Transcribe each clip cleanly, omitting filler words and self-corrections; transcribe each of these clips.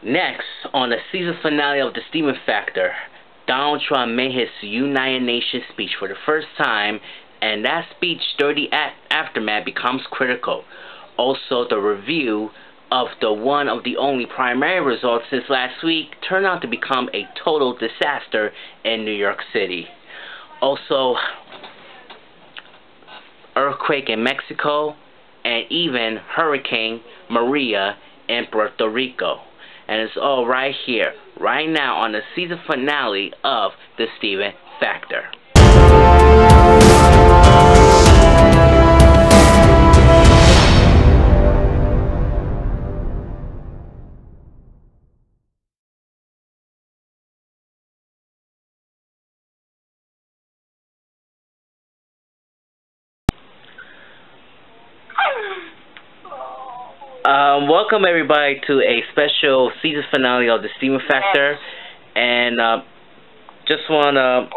Next, on the season finale of The Steven Factor, Donald Trump made his United Nations speech for the first time, and that speech, during the aftermath, becomes critical. Also, the review of the one of the only primary results since last week turned out to become a total disaster in New York City. Also, earthquake in Mexico, and even Hurricane Maria in Puerto Rico. And it's all right here, right now, on the season finale of The Steven Factor. Welcome everybody to a special season finale of The Steven Factor, and just want to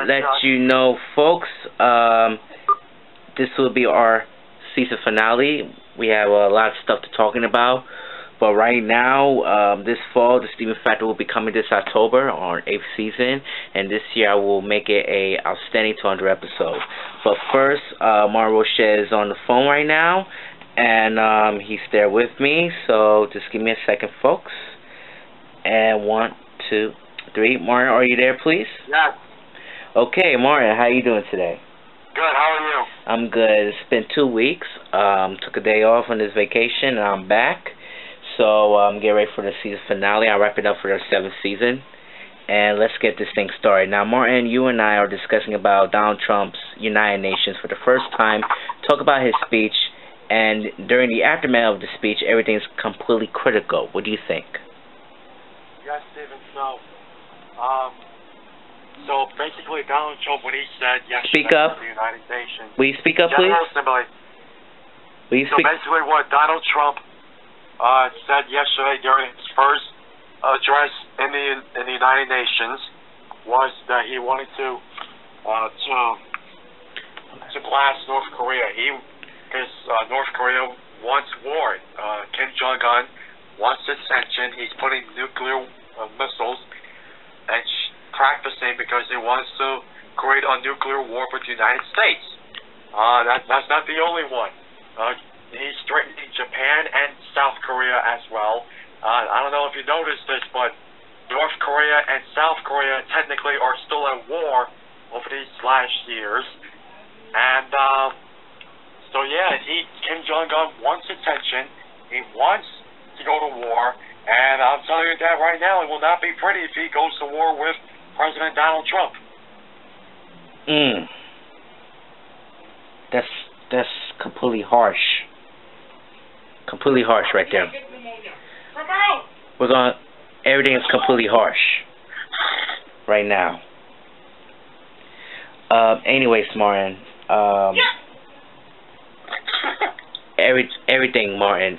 let you know, folks, this will be our season finale. We have a lot of stuff to talking about, but right now, this fall, The Steven Factor will be coming this October on 8th season, and this year I will make it a outstanding 200 episode. But first, Mario Roche is on the phone right now, and he's there with me, so just give me a second, folks. And 1, 2, 3. Mario, are you there, please? Yes. Okay, Mario, how are you doing today? Good, how are you? I'm good. It's been 2 weeks. Took a day off on this vacation, and I'm back. So get ready for the season finale. I'll wrap it up for the 7th season. And let's get this thing started. Now, Martin, you and I are discussing about Donald Trump's United Nations for the first time. Talk about his speech. And during the aftermath of the speech, everything's completely critical. What do you think? Yes, Steven. So basically, Donald Trump, when he said yesterday to the United Nations, will you speak up, please? General Assembly. So basically, what Donald Trump said yesterday during his first address in the United Nations was that he wanted to blast North Korea. Because North Korea wants war. Kim Jong-un wants attention. He's putting nuclear missiles and practicing because he wants to create a nuclear war with the United States. That's not the only one. He's threatening Japan and South Korea as well. I don't know if you noticed this, but North Korea and South Korea technically are still at war over these last years. And so yeah, Kim Jong-un wants attention. He wants to go to war, and I'm telling you that right now, it will not be pretty if he goes to war with President Donald Trump. That's completely harsh. Completely harsh right there. Everything is completely harsh right now. Anyways, Martin. Everything, Martin.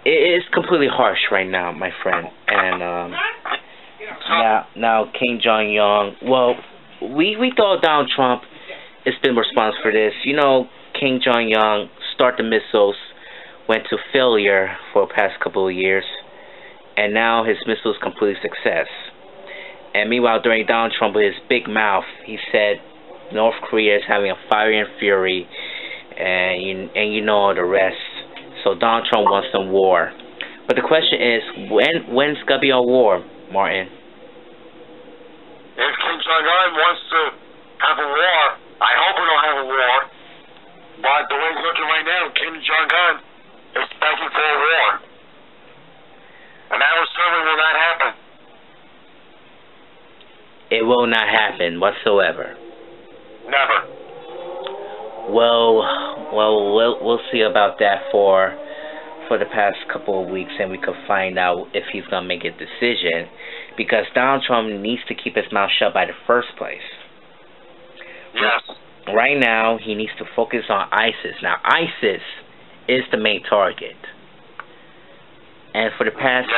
It is completely harsh right now, my friend. And now Kim Jong-un. Well, we thought Donald Trump has been responsible for this. You know, Kim Jong-un started the missiles, went to failure for the past couple of years, and now his missiles complete success. And meanwhile, during Donald Trump, with his big mouth, he said North Korea is having a fire and fury. And you know all the rest. So Donald Trump wants some war. But the question is, when's gonna be a war, Martin? If Kim Jong-un wants to have a war, I hope we don't have a war. But the way it's looking right now, Kim Jong-un is begging for a war. And that certainly will not happen. It will not happen whatsoever. Never. Well, we'll see about that for the past couple of weeks, and we could find out if he's gonna make a decision, because Donald Trump needs to keep his mouth shut by the first place. Yes. Right now, he needs to focus on ISIS. Now, ISIS is the main target, and for the past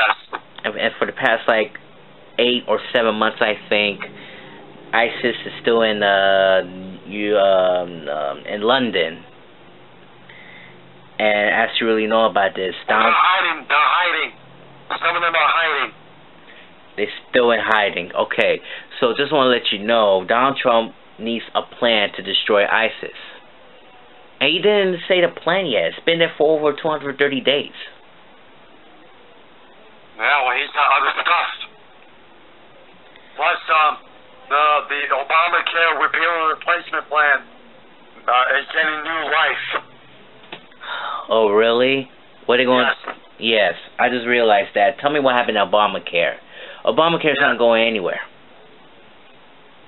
like 8 or 7 months, I think, ISIS is still in London. And as you really know about this, they're hiding. some of them are hiding. They're still in hiding. Okay, so just want to let you know, Donald Trump needs a plan to destroy ISIS. And he didn't say the plan yet. It's been there for over 230 days. Yeah, well, he's got other stuff. Plus, the Obamacare repeal and replacement plan is getting new life. Oh, really? What are they going? Yes. Yes, I just realized that. Tell me what happened to Obamacare. Obamacare's not going anywhere.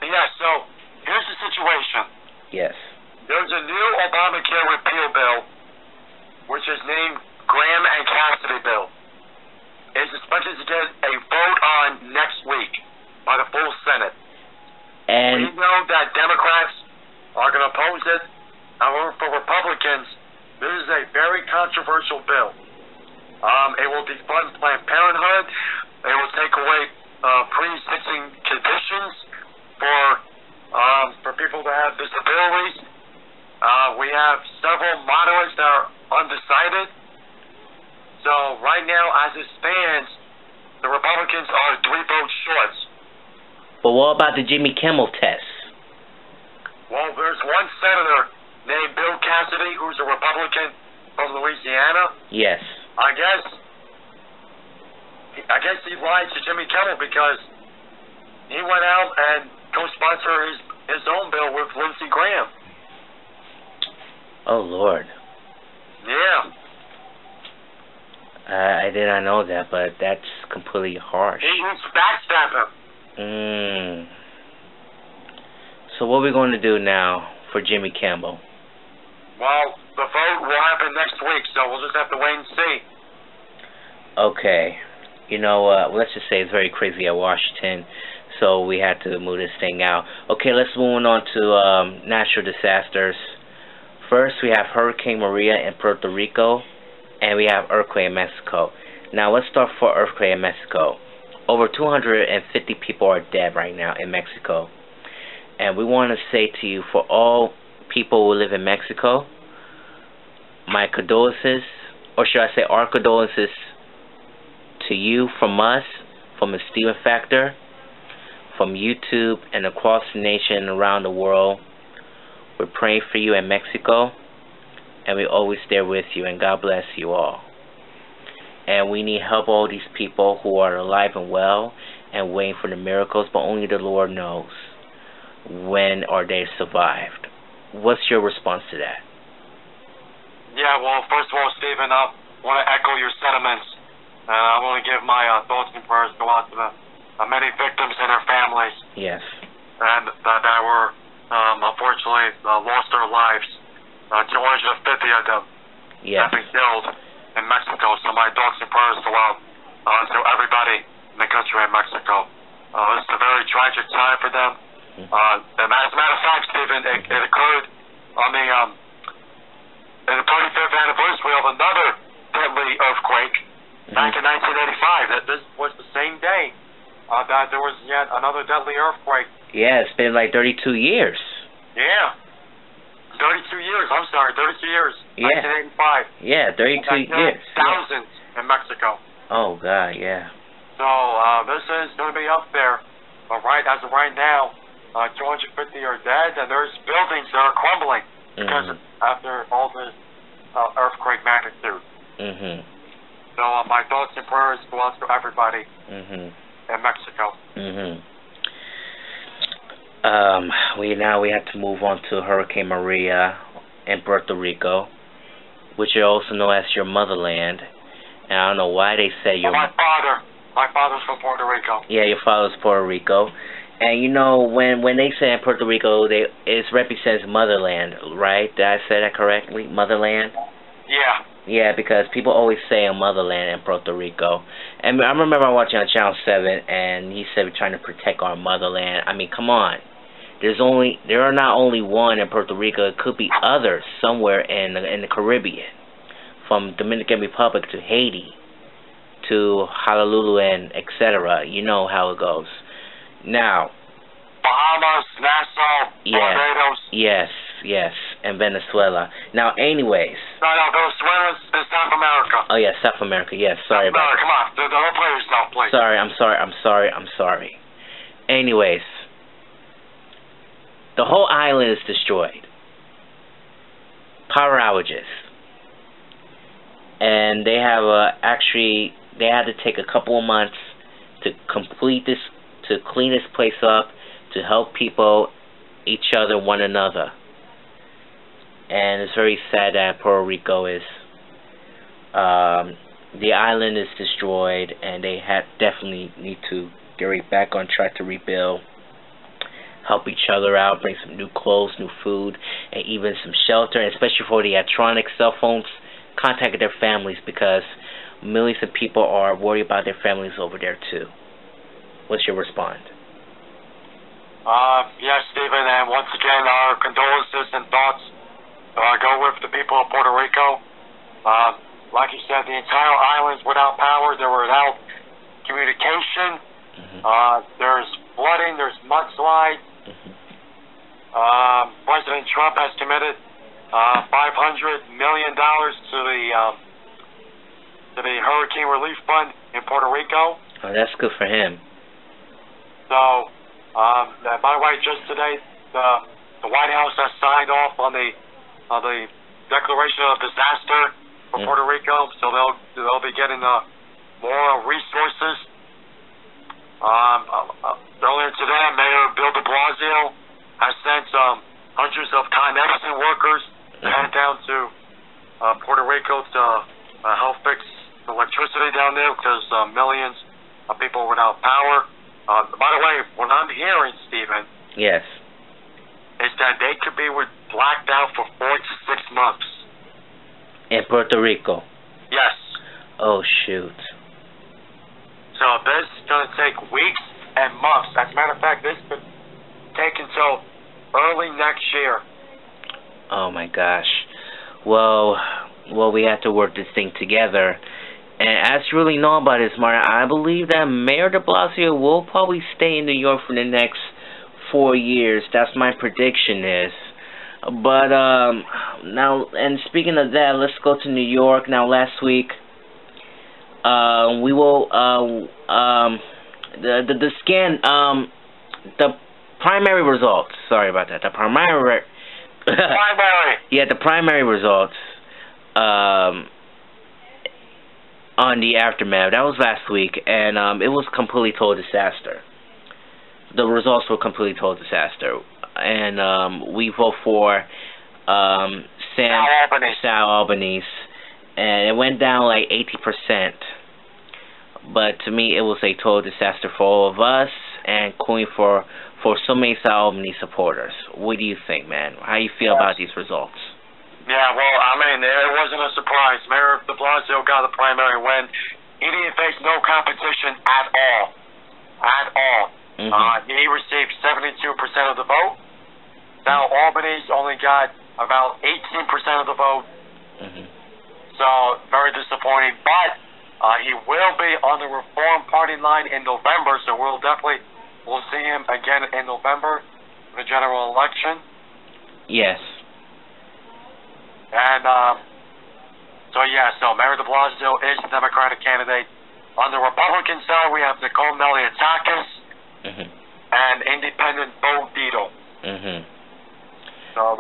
Yeah, so here's the situation. Yes. There's a new Obamacare repeal bill, which is named Graham and Cassidy bill. It's expected to get a vote on next week by the full Senate. And we know that Democrats are going to oppose it. However, for Republicans, this is a very controversial bill. It will defund Planned Parenthood. It will take away pre-existing conditions for people that have disabilities. We have several moderates that are undecided. So right now, as it stands, the Republicans are 3 votes short. But what about the Jimmy Kimmel test? Well, there's one senator named Bill Cassidy, who's a Republican from Louisiana. Yes. I guess he lied to Jimmy Kimmel because he went out and co-sponsored his own bill with Lindsey Graham. Oh, Lord. Yeah. I did not know that, but that's completely harsh. He's backstabbing. So what are we going to do now for Jimmy Kimmel? Well, the vote will happen next week, so we'll just have to wait and see. Okay. You know, let's just say it's very crazy at Washington, so we had to move this thing out. Okay, let's move on to natural disasters. First, we have Hurricane Maria in Puerto Rico, and we have earthquake in Mexico. Now, let's start for earthquake in Mexico. Over 250 people are dead right now in Mexico. And we want to say to you, for all people who live in Mexico, my condolences, or should I say our condolences to you from us, from the Steven Factor, from YouTube and across the nation and around the world. We're praying for you in Mexico, and we're always there with you, and God bless you all. And we need help all these people who are alive and well and waiting for the miracles, but only the Lord knows when are they survived. What's your response to that? Yeah, well, first of all, Stephen, I want to echo your sentiments. I want to give my thoughts and prayers go out to the many victims and their families. Yes. And that were, unfortunately, lost their lives. 250 of them yes. have been killed in Mexico. So my thoughts and prayers go out to everybody in the country of Mexico. It's a very tragic time for them. And as a matter of fact, Stephen, it occurred on the in the 35th anniversary of another deadly earthquake back in 1985. That this was the same day that there was yet another deadly earthquake. Yeah, it's been like 32 years. Yeah. 32 years, I'm sorry, 32 years. Yeah. 1985. Yeah, 32 years. Thousands in Mexico. Oh, God, yeah. So, this is going to be up there. But as of right now, 250 are dead, and there's buildings that are crumbling because after all this earthquake magnitude. So, my thoughts and prayers go out to everybody in Mexico. We have to move on to Hurricane Maria in Puerto Rico, which you also know as your motherland. And I don't know why they say your... My father's from Puerto Rico. Yeah, your father's Puerto Rico. And you know, when they say in Puerto Rico, it represents motherland, right? Did I say that correctly? Motherland? Yeah. Yeah, because people always say motherland in Puerto Rico. And I remember watching on Channel 7, and he said we're trying to protect our motherland. I mean, come on. There are not only one in Puerto Rico. It could be others somewhere in the Caribbean, from Dominican Republic to Haiti to Honolulu and etc. You know how it goes. Now, Bahamas, Nassau, Barbados. Yes, yes, and Venezuela. Now, anyways. No, Venezuela is South America. Oh, yeah, South America, yes, sorry about that. Come on, don't play yourself, please. Sorry, I'm sorry. Anyways, the whole island is destroyed. Power outages. And they have they had to take a couple of months to clean this place up, to help people, each other, one another. And it's very sad that Puerto Rico is, the island is destroyed, and they definitely need to get right back on track to rebuild, help each other out, bring some new clothes, new food, and even some shelter, especially for the electronic cell phones. Contact their families, because millions of people are worried about their families over there too. What's your response? Yes, Stephen, and once again, our condolences and thoughts go with the people of Puerto Rico. Like you said, the entire island's without power. They're without communication. There's flooding. There's mudslides. President Trump has committed $500 million to the Hurricane Relief Fund in Puerto Rico. Oh, that's good for him. So, by the way, just today, the White House has signed off on the declaration of disaster for Puerto Rico. So they'll be getting more resources. Earlier today, Mayor Bill de Blasio has sent hundreds of Con Edison workers head down to Puerto Rico to help fix the electricity down there, because millions of people without power. By the way, what I'm hearing, Stephen, yes, is that they could be blacked out for 4 to 6 months. In Puerto Rico? Yes. Oh, shoot. So this is going to take weeks and months. As a matter of fact, this could take until early next year. Oh my gosh. Well, we have to work this thing together. And as you really know about this, Martin, I believe that Mayor de Blasio will probably stay in New York for the next 4 years. That's my prediction is. But now, and speaking of that, let's go to New York. Now, last week, we will the primary results. Sorry about that. The primary. Yeah, the primary results on the aftermath. That was last week, and it was completely total disaster. The results were completely total disaster, and we vote for Sal Albanese, and it went down like 80%. But to me, it was a total disaster for all of us, and including for so many Sal Albanese supporters. What do you think, man? How do you feel about these results? Yeah, well, I mean, it wasn't a surprise. Mayor de Blasio got the primary win. He didn't face no competition at all. At all. He received 72% of the vote. Sal Albanese only got about 18% of the vote. So, very disappointing. But he will be on the Reform Party line in November, so we'll see him again in November for the general election. Yes. And, so Mayor de Blasio is the Democratic candidate. On the Republican side, we have Nicole Malliotakis and independent Bo Dietl. So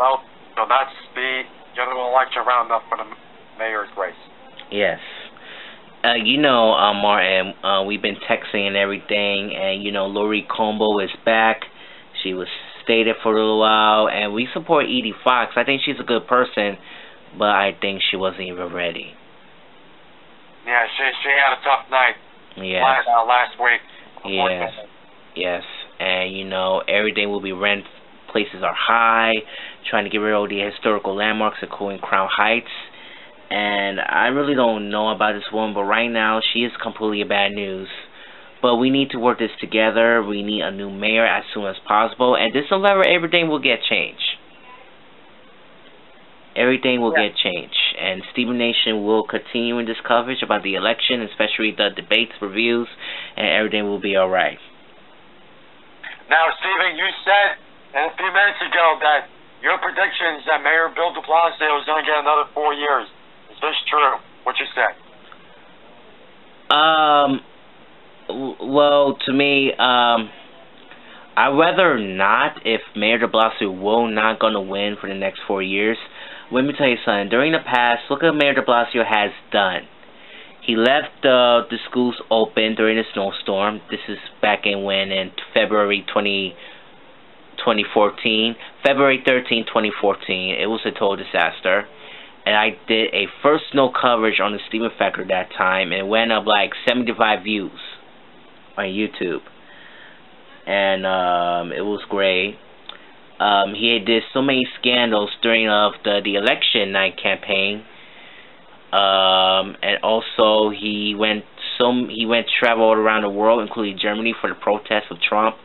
that's the general election roundup for the mayor's race. Yes. Martin, we've been texting and everything, and, Lori Combo is back. She was stated for a little while, and we support Edie Fox. I think she's a good person, but I think she wasn't even ready. Yeah, she had a tough night last week. Yes, and, everything will be rent. Places are high, trying to get rid of the historical landmarks, including Crown Heights. And I really don't know about this woman, but right now she is completely bad news. But we need to work this together. We need a new mayor as soon as possible. And this November, everything will get changed. Everything will get changed. And Stephen Nation will continue in this coverage about the election, especially the debates, reviews, and everything will be alright. Now, Stephen, you said a few minutes ago that your prediction is that Mayor Bill de Blasio is going to get another 4 years. Is this true? What you say? Well, to me, I'd rather not if Mayor de Blasio will not going to win for the next 4 years. Let me tell you something. During the past, look what Mayor de Blasio has done. He left the schools open during the snowstorm. This is back in February 2014. February 13, 2014. It was a total disaster. And I did a first snow coverage on the Steven Factor that time, and it went up like 75 views on YouTube. And it was great. He did so many scandals during the election night campaign. And also he went travel all around the world, including Germany, for the protests of Trump.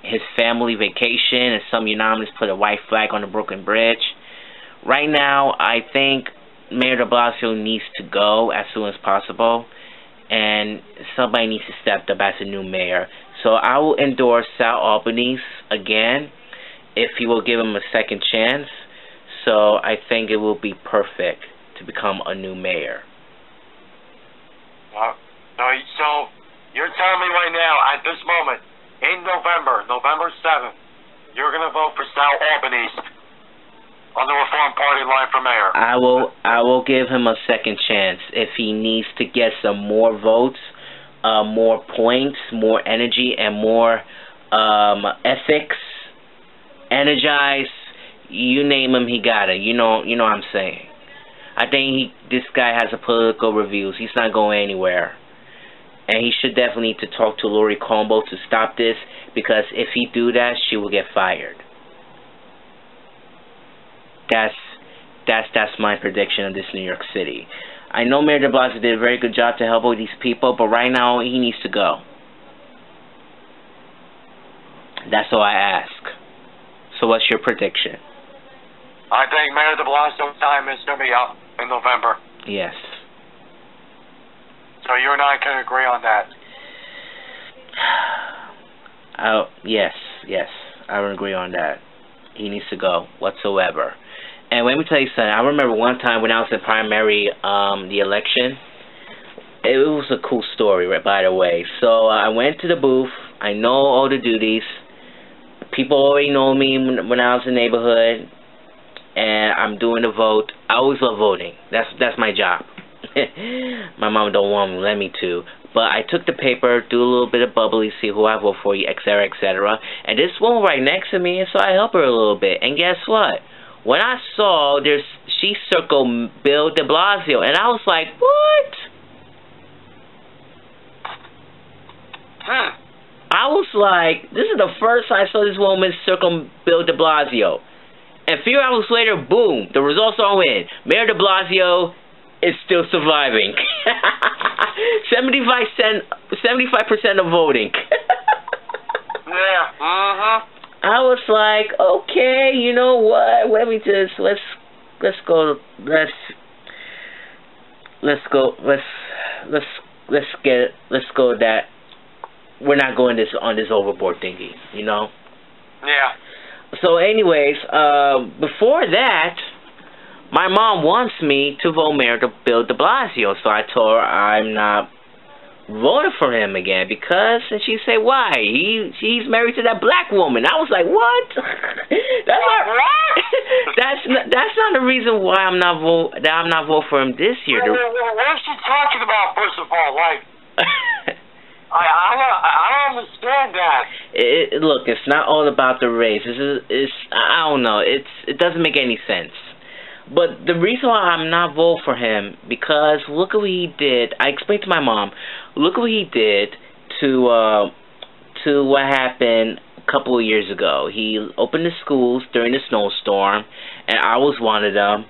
His family vacation, and some unanimous put a white flag on the Brooklyn Bridge. Right now, I think Mayor de Blasio needs to go as soon as possible, and somebody needs to step up as a new mayor. So I will endorse Sal Albanese again if he will give him a second chance. So I think it will be perfect to become a new mayor. So you're telling me right now, at this moment, in November 7th, you're going to vote for Sal Albanese on the Reform Party line for mayor? I will give him a second chance if he needs to get some more votes, more points, more energy, and more ethics, energize. You name him, he got it. You know what I'm saying. I think this guy has a political reviews. He's not going anywhere. And he should definitely need to talk to Lori Combo to stop this, because if he do that, she will get fired. That's my prediction of this New York City. I know Mayor de Blasio did a very good job to help all these people, but right now he needs to go. That's all I ask. So what's your prediction? I think Mayor de Blasio's time is going to be up in November. Yes. So you and I can agree on that. Yes, I would agree on that. He needs to go whatsoever. And let me tell you something. I remember one time when I was in primary, the election. It was a cool story, right, by the way. So I went to the booth. I know all the duties. People already know me when I was in the neighborhood, and I'm doing the vote. I always love voting. That's my job. My mom don't want me, let me to. But I took the paper, do a little bit of bubbly, see who I vote for, etc., etc. And this woman right next to me, so I help her a little bit. And guess what? When I saw she circled Bill de Blasio, and I was like, what? I was like, this is the first time I saw this woman circle Bill de Blasio. And a few hours later, boom, the results are in. Mayor de Blasio is still surviving. 75% of voting. Yeah. I was like, okay, you know what? Let me just let's go that we're not going on this overboard thingy, you know? Yeah. So anyways, before that, my mom wants me to vote Mayor Bill de Blasio, so I told her I'm not voting for him again, because, and she said, why? He's married to that black woman. I was like, what? That's not the reason why I'm not voting for him this year. What is she talking about? First of all, like, I don't understand that. Look, it's not all about the race. I don't know. It doesn't make any sense. But the reason why I'm not voting for him, because look at what he did. I explained to my mom, look at what he did to what happened a couple of years ago. He opened the schools during the snowstorm, and I was one of them.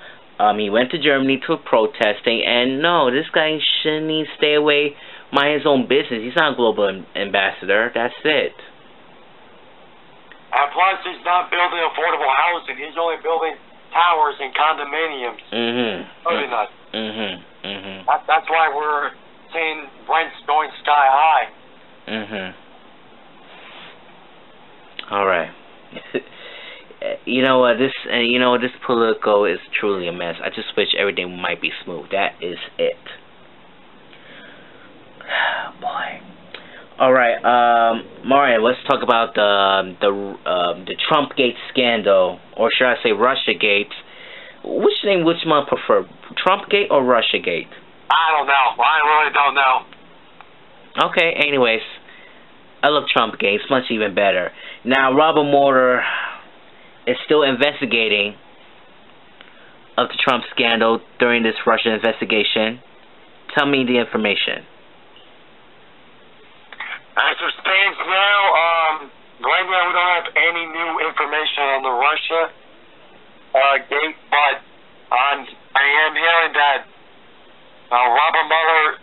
He went to Germany to protesting, and no, this guy shouldn't even stay away, mind his own business. He's not a global ambassador. That's it. And plus, he's not building affordable housing. He's only building towers and condominiums. Really not. That's why we're seeing rents going sky high. All right. you know what, this Politico is truly a mess. I just wish everything might be smooth. That is it. Boy. All right, Mario, let's talk about the Trumpgate scandal, or should I say Russiagate? Which one prefer, Trumpgate or Russiagate? I don't know. I really don't know. Okay, anyways, I love Trumpgate. It's much even better. Now, Robert Mueller is still investigating of the Trump scandal during this Russian investigation. Tell me the information. As it stands now, right now we don't have any new information on the Russia gate, but I am hearing that Robert Mueller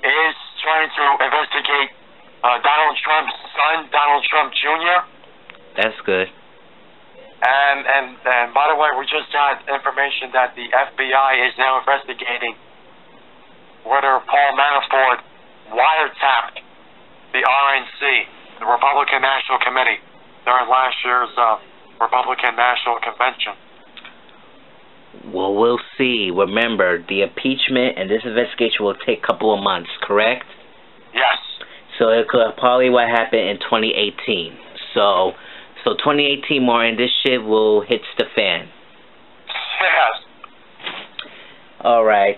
is trying to investigate Donald Trump's son, Donald Trump Jr. That's good. And by the way, we just got information that the FBI is now investigating whether Paul Manafort wiretapped the RNC, the Republican National Committee, during last year's Republican National Convention. Well, we'll see. Remember, the impeachment and this investigation will take a couple of months, correct? Yes. So it could probably what happened in 2018. So 2018, Martin, this shit will hit the fan. Yes. All right.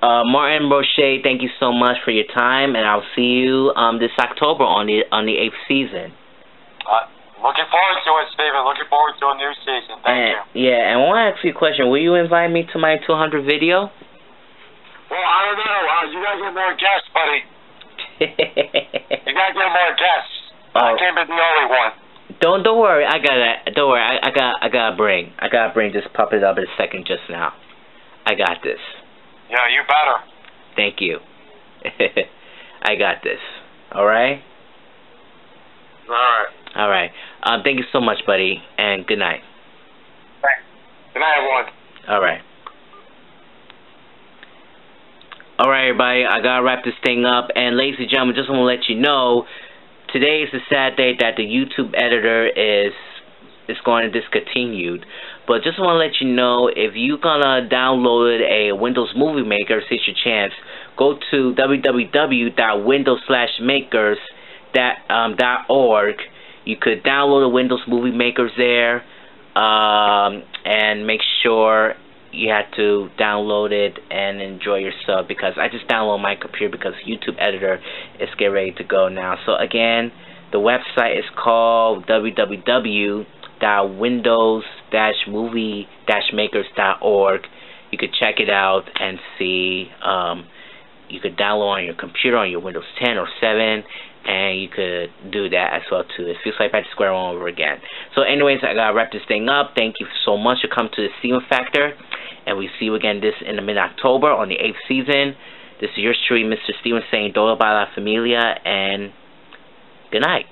Martin Roche, thank you so much for your time, and I'll see you this October on the 8th season. Looking forward to it, Steven. Looking forward to a new season. Thank you. Yeah, and I want to ask you a question. Will you invite me to my 200 video? Well, I don't know. You gotta get more guests, buddy. You gotta get more guests. I can't be the only one. Don't worry. I gotta bring. Just pop it up in a second just now. I got this. Yeah, you better. Thank you. I got this. All right? All right. Thank you so much, buddy, and good night. Thanks. Good night, everyone. All right. All right, everybody. I gotta wrap this thing up, and ladies and gentlemen, just want to let you know, today is a sad day that the YouTube editor is going to discontinue. But just want to let you know, if you're gonna download a Windows Movie Maker, it's your chance. Go to www.windows/makers.org. You could download the Windows Movie Makers there, and make sure you have to download it and enjoy yourself, because I just downloaded my computer because YouTube editor is getting ready to go now. So again, the website is called www.windows-movie-makers.org. You could check it out and see. You could download on your computer on your Windows 10 or 7, and you could do that as well too. It feels like I had to square all over again. So anyways, I gotta wrap this thing up. Thank you so much for coming to the Steven Factor, and we see you again in the mid-October on the 8th season. This is yours truly, Mr. Steven, saying Dola para la familia, and good night.